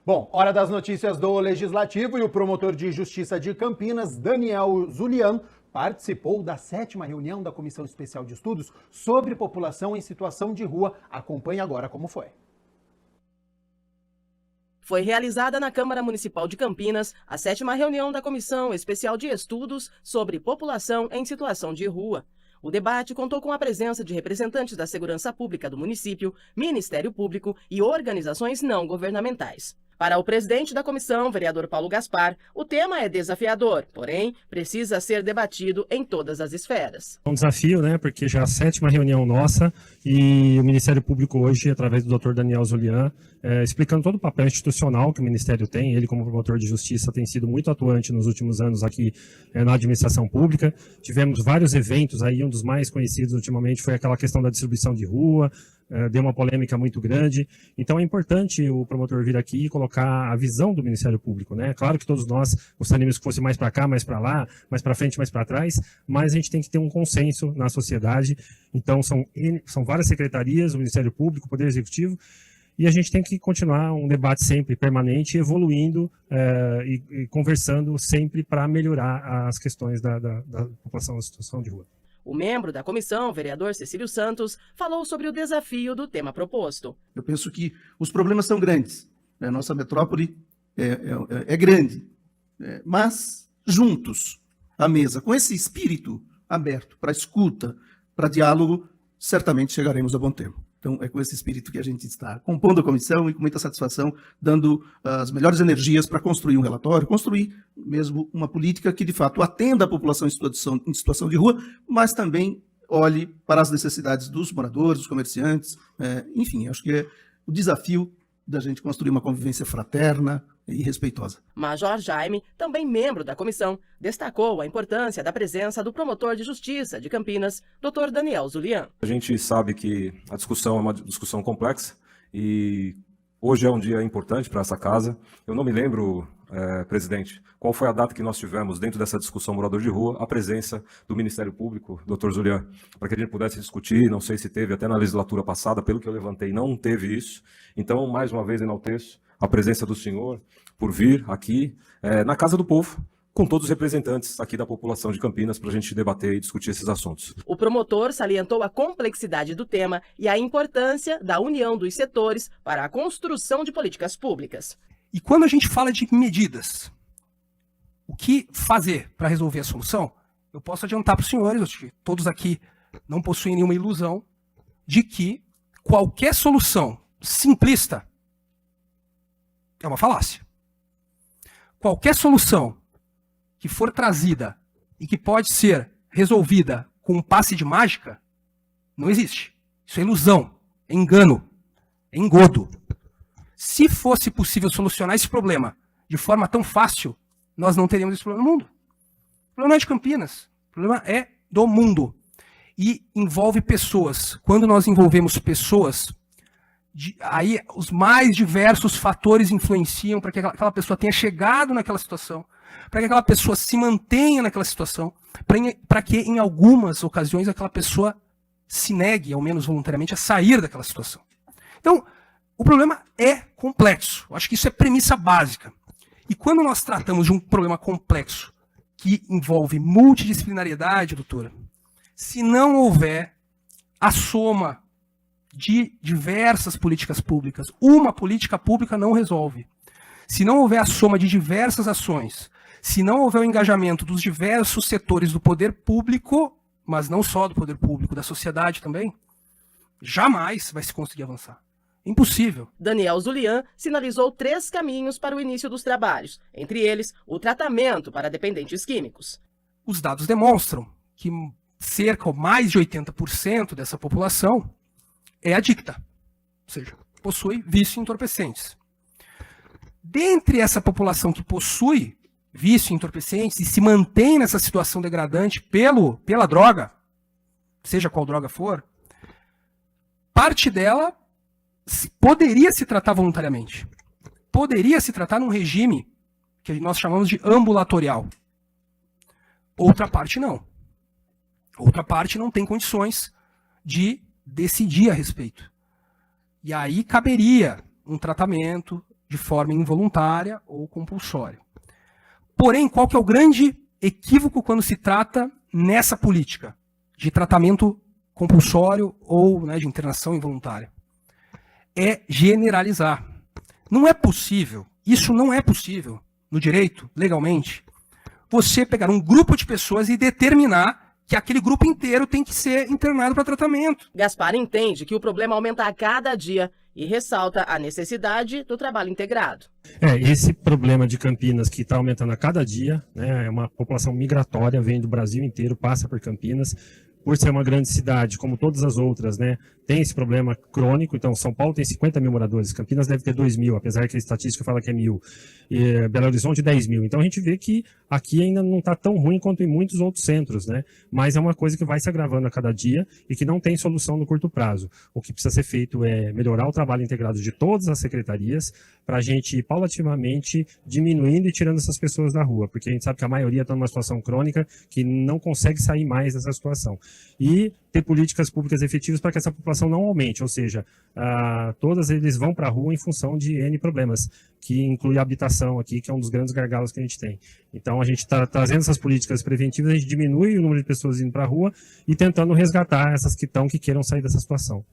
Bom, hora das notícias do Legislativo e o promotor de Justiça de Campinas, Daniel Zulian, participou da 7ª reunião da Comissão Especial de Estudos sobre População em Situação de Rua. Acompanhe agora como foi. Foi realizada na Câmara Municipal de Campinas a 7ª reunião da Comissão Especial de Estudos sobre População em Situação de Rua. O debate contou com a presença de representantes da Segurança Pública do município, Ministério Público e organizações não governamentais. Para o presidente da comissão, vereador Paulo Gaspar, o tema é desafiador, porém precisa ser debatido em todas as esferas. É um desafio, né, porque já é a 7ª reunião nossa e o Ministério Público hoje, através do Dr. Daniel Zulian, explicando todo o papel institucional que o Ministério tem. Ele, como promotor de justiça, tem sido muito atuante nos últimos anos aqui na administração pública. Tivemos vários eventos aí, um dos mais conhecidos ultimamente foi aquela questão da distribuição de rua, deu uma polêmica muito grande. Então é importante o promotor vir aqui e colocar a visão do Ministério Público, né? Claro que todos nós gostaríamos que fosse mais para cá, mais para lá, mais para frente, mais para trás, mas a gente tem que ter um consenso na sociedade. Então são várias secretarias, o Ministério Público, o Poder Executivo, e a gente tem que continuar um debate sempre permanente, evoluindo e conversando sempre para melhorar as questões da população em situação de rua. O membro da comissão, vereador Cecílio Santos, falou sobre o desafio do tema proposto. Eu penso que os problemas são grandes. A nossa metrópole é grande, mas juntos, à mesa, com esse espírito aberto para escuta, para diálogo, certamente chegaremos a bom termo. Então, é com esse espírito que a gente está compondo a comissão e com muita satisfação, dando as melhores energias para construir um relatório, construir mesmo uma política que, de fato, atenda a população em situação de rua, mas também olhe para as necessidades dos moradores, dos comerciantes. Enfim, acho que é o desafio da gente construir uma convivência fraterna e respeitosa. Major Jaime, também membro da comissão, destacou a importância da presença do promotor de justiça de Campinas, Dr. Daniel Zulian. A gente sabe que a discussão é uma discussão complexa e hoje é um dia importante para essa casa. Eu não me lembro, presidente, qual foi a data que nós tivemos dentro dessa discussão morador de rua, a presença do Ministério Público, Dr. Zulian, para que a gente pudesse discutir. Não sei se teve até na legislatura passada, pelo que eu levantei, não teve isso. Então, mais uma vez, enalteço a presença do senhor por vir aqui na Casa do Povo, com todos os representantes aqui da população de Campinas para a gente debater e discutir esses assuntos. O promotor salientou a complexidade do tema e a importância da união dos setores para a construção de políticas públicas. E quando a gente fala de medidas, o que fazer para resolver a solução, eu posso adiantar para os senhores, todos aqui não possuem nenhuma ilusão, de que qualquer solução simplista é uma falácia. Qualquer solução que for trazida e que pode ser resolvida com um passe de mágica, não existe. Isso é ilusão, é engano, é engodo. Se fosse possível solucionar esse problema de forma tão fácil, nós não teríamos esse problema no mundo. O problema não é de Campinas, o problema é do mundo. E envolve pessoas. Quando nós envolvemos pessoas, aí os mais diversos fatores influenciam para que aquela pessoa tenha chegado naquela situação, para que aquela pessoa se mantenha naquela situação, para que em algumas ocasiões aquela pessoa se negue, ao menos voluntariamente, a sair daquela situação. Então, o problema é complexo. Eu acho que isso é premissa básica. E quando nós tratamos de um problema complexo que envolve multidisciplinariedade, doutora, se não houver a soma de diversas políticas públicas, uma política pública não resolve. Se não houver a soma de diversas ações, se não houver o engajamento dos diversos setores do poder público, mas não só do poder público, da sociedade também, jamais vai se conseguir avançar. Impossível. Daniel Zulian sinalizou 3 caminhos para o início dos trabalhos, entre eles o tratamento para dependentes químicos. Os dados demonstram que cerca ou mais de 80% dessa população é adicta, ou seja, possui vício em entorpecentes. Dentre essa população que possui vício em entorpecentes e se mantém nessa situação degradante pela droga, seja qual droga for, parte dela poderia se tratar voluntariamente. Poderia se tratar num regime que nós chamamos de ambulatorial. Outra parte não. Outra parte não tem condições de decidir a respeito. E aí caberia um tratamento de forma involuntária ou compulsória. Porém, qual que é o grande equívoco quando se trata nessa política de tratamento compulsório ou, né, de internação involuntária? É generalizar. Não é possível, isso não é possível no direito, legalmente, você pegar um grupo de pessoas e determinar que aquele grupo inteiro tem que ser internado para tratamento. Gaspar entende que o problema aumenta a cada dia e ressalta a necessidade do trabalho integrado. Esse problema de Campinas que está aumentando a cada dia, né, é uma população migratória, vem do Brasil inteiro, passa por Campinas. Por ser uma grande cidade, como todas as outras, né, tem esse problema crônico. Então, São Paulo tem 50 mil moradores, Campinas deve ter 2 mil, apesar que a estatística fala que é 1.000, e Belo Horizonte 10 mil. Então, a gente vê que aqui ainda não está tão ruim quanto em muitos outros centros, né, mas é uma coisa que vai se agravando a cada dia e que não tem solução no curto prazo. O que precisa ser feito é melhorar o trabalho integrado de todas as secretarias para a gente ir paulatinamente diminuindo e tirando essas pessoas da rua, porque a gente sabe que a maioria está numa situação crônica que não consegue sair mais dessa situação. E ter políticas públicas efetivas para que essa população não aumente, ou seja, todas eles vão para a rua em função de N problemas, que inclui a habitação aqui, que é um dos grandes gargalos que a gente tem. Então, a gente está trazendo essas políticas preventivas, a gente diminui o número de pessoas indo para a rua e tentando resgatar essas que queiram sair dessa situação.